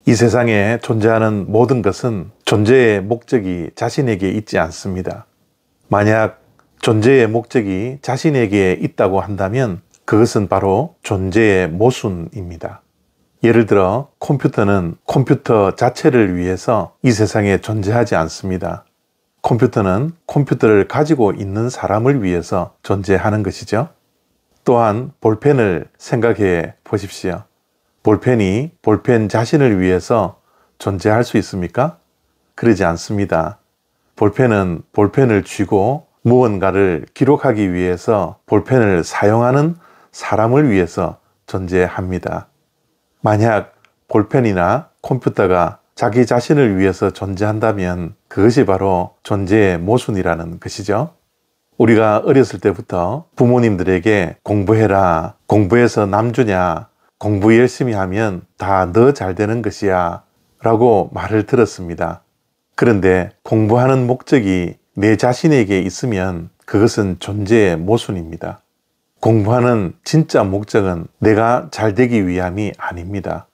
이 세상에 존재하는 모든 것은 존재의 목적이 자신에게 있지 않습니다. 만약 존재의 목적이 자신에게 있다고 한다면 그것은 바로 존재의 모순입니다. 예를 들어 컴퓨터는 컴퓨터 자체를 위해서 이 세상에 존재하지 않습니다. 컴퓨터는 컴퓨터를 가지고 있는 사람을 위해서 존재하는 것이죠. 또한 볼펜을 생각해 보십시오. 볼펜이 볼펜 자신을 위해서 존재할 수 있습니까? 그러지 않습니다. 볼펜은 볼펜을 쥐고 무언가를 기록하기 위해서 볼펜을 사용하는 사람을 위해서 존재합니다. 만약 볼펜이나 컴퓨터가 자기 자신을 위해서 존재한다면 그것이 바로 존재의 모순이라는 것이죠. 우리가 어렸을 때부터 부모님들에게 공부해라, 공부해서 남주냐, 공부 열심히 하면 다 너 잘 되는 것이야 라고 말을 들었습니다. 그런데 공부하는 목적이 내 자신에게 있으면 그것은 존재의 모순입니다. 공부하는 진짜 목적은 내가 잘 되기 위함이 아닙니다.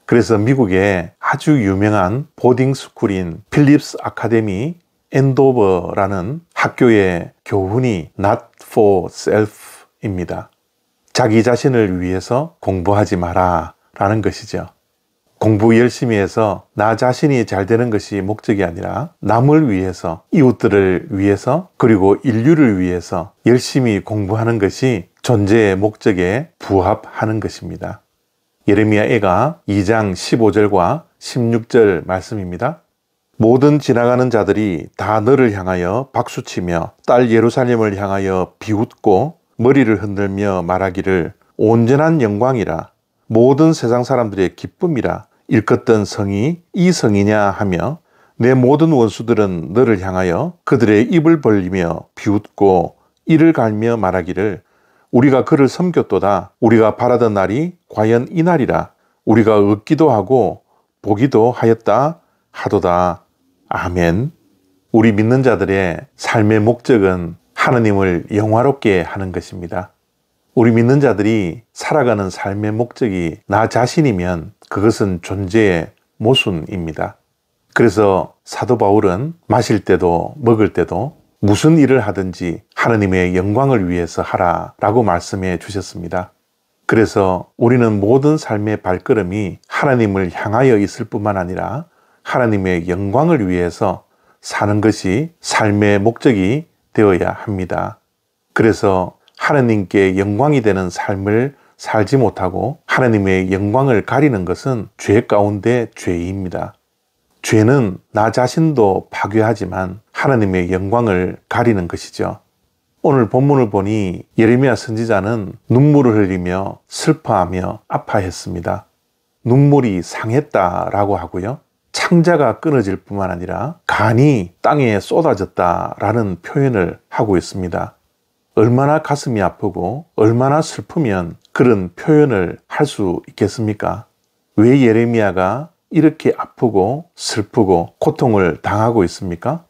그래서 미국의 아주 유명한 보딩 스쿨인 필립스 아카데미 엔도버라는 학교의 교훈이 Not for self입니다. 자기 자신을 위해서 공부하지 마라 라는 것이죠. 공부 열심히 해서 나 자신이 잘 되는 것이 목적이 아니라 남을 위해서, 이웃들을 위해서, 그리고 인류를 위해서 열심히 공부하는 것이 존재의 목적에 부합하는 것입니다. 예레미야애가 2장 15절과 16절 말씀입니다. 모든 지나가는 자들이 다 너를 향하여 박수치며 딸 예루살렘을 향하여 비웃고 머리를 흔들며 말하기를 온전한 영광이라, 모든 세상 사람들의 기쁨이라, 일컫던 성이 이 성이냐 하며 내 모든 원수들은 너를 향하여 그들의 입을 벌리며 비웃고 이를 갈며 말하기를 우리가 그를 섬겼도다. 우리가 바라던 날이 과연 이 날이라. 우리가 얻기도 하고 보기도 하였다 하도다. 아멘. 우리 믿는 자들의 삶의 목적은 하느님을 영화롭게 하는 것입니다. 우리 믿는 자들이 살아가는 삶의 목적이 나 자신이면 그것은 존재의 모순입니다. 그래서 사도 바울은 마실 때도 먹을 때도 무슨 일을 하든지 하느님의 영광을 위해서 하라 라고 말씀해 주셨습니다. 그래서 우리는 모든 삶의 발걸음이 하나님을 향하여 있을 뿐만 아니라 하나님의 영광을 위해서 사는 것이 삶의 목적이 되어야 합니다. 그래서 하나님께 영광이 되는 삶을 살지 못하고 하나님의 영광을 가리는 것은 죄 가운데 죄입니다. 죄는 나 자신도 파괴하지만 하나님의 영광을 가리는 것이죠. 오늘 본문을 보니 예레미야 선지자는 눈물을 흘리며 슬퍼하며 아파했습니다. 눈물이 상했다라고 하고요. 창자가 끊어질 뿐만 아니라 간이 땅에 쏟아졌다라는 표현을 하고 있습니다. 얼마나 가슴이 아프고 얼마나 슬프면 그런 표현을 할 수 있겠습니까? 왜 예레미야가 이렇게 아프고 슬프고 고통을 당하고 있습니까?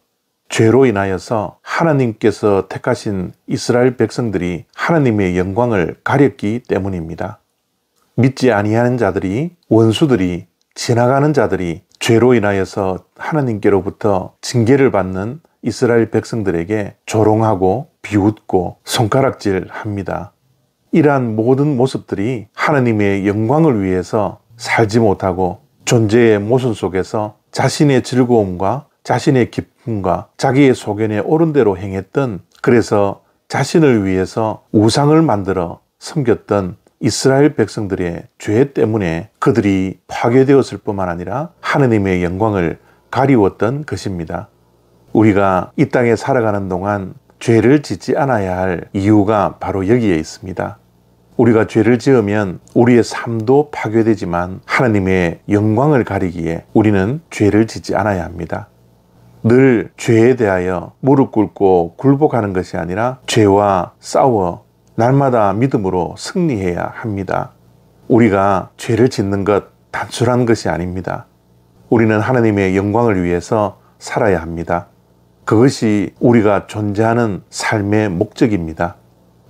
죄로 인하여서 하나님께서 택하신 이스라엘 백성들이 하나님의 영광을 가렸기 때문입니다. 믿지 아니하는 자들이, 원수들이, 지나가는 자들이 죄로 인하여서 하나님께로부터 징계를 받는 이스라엘 백성들에게 조롱하고 비웃고 손가락질합니다. 이러한 모든 모습들이 하나님의 영광을 위해서 살지 못하고 존재의 모순 속에서 자신의 즐거움과 자신의 기쁨과 자기의 소견에 옳은 대로 행했던, 그래서 자신을 위해서 우상을 만들어 섬겼던 이스라엘 백성들의 죄 때문에 그들이 파괴되었을 뿐만 아니라 하느님의 영광을 가리웠던 것입니다. 우리가 이 땅에 살아가는 동안 죄를 짓지 않아야 할 이유가 바로 여기에 있습니다. 우리가 죄를 지으면 우리의 삶도 파괴되지만 하나님의 영광을 가리기에 우리는 죄를 짓지 않아야 합니다. 늘 죄에 대하여 무릎 꿇고 굴복하는 것이 아니라 죄와 싸워 날마다 믿음으로 승리해야 합니다. 우리가 죄를 짓는 것 단순한 것이 아닙니다. 우리는 하나님의 영광을 위해서 살아야 합니다. 그것이 우리가 존재하는 삶의 목적입니다.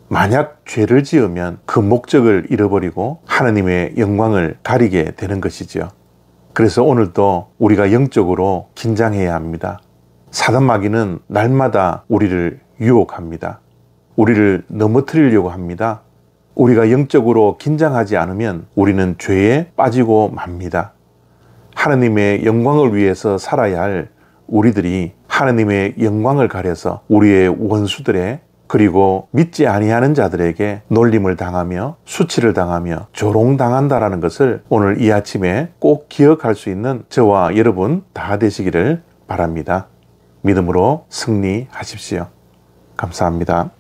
만약 죄를 지으면 그 목적을 잃어버리고 하나님의 영광을 가리게 되는 것이죠. 그래서 오늘도 우리가 영적으로 긴장해야 합니다. 사단 마귀는 날마다 우리를 유혹합니다. 우리를 넘어뜨리려고 합니다. 우리가 영적으로 긴장하지 않으면 우리는 죄에 빠지고 맙니다. 하나님의 영광을 위해서 살아야 할 우리들이 하나님의 영광을 가려서 우리의 원수들의 그리고 믿지 아니하는 자들에게 놀림을 당하며 수치를 당하며 조롱당한다라는 것을 오늘 이 아침에 꼭 기억할 수 있는 저와 여러분 다 되시기를 바랍니다. 믿음으로 승리하십시오. 감사합니다.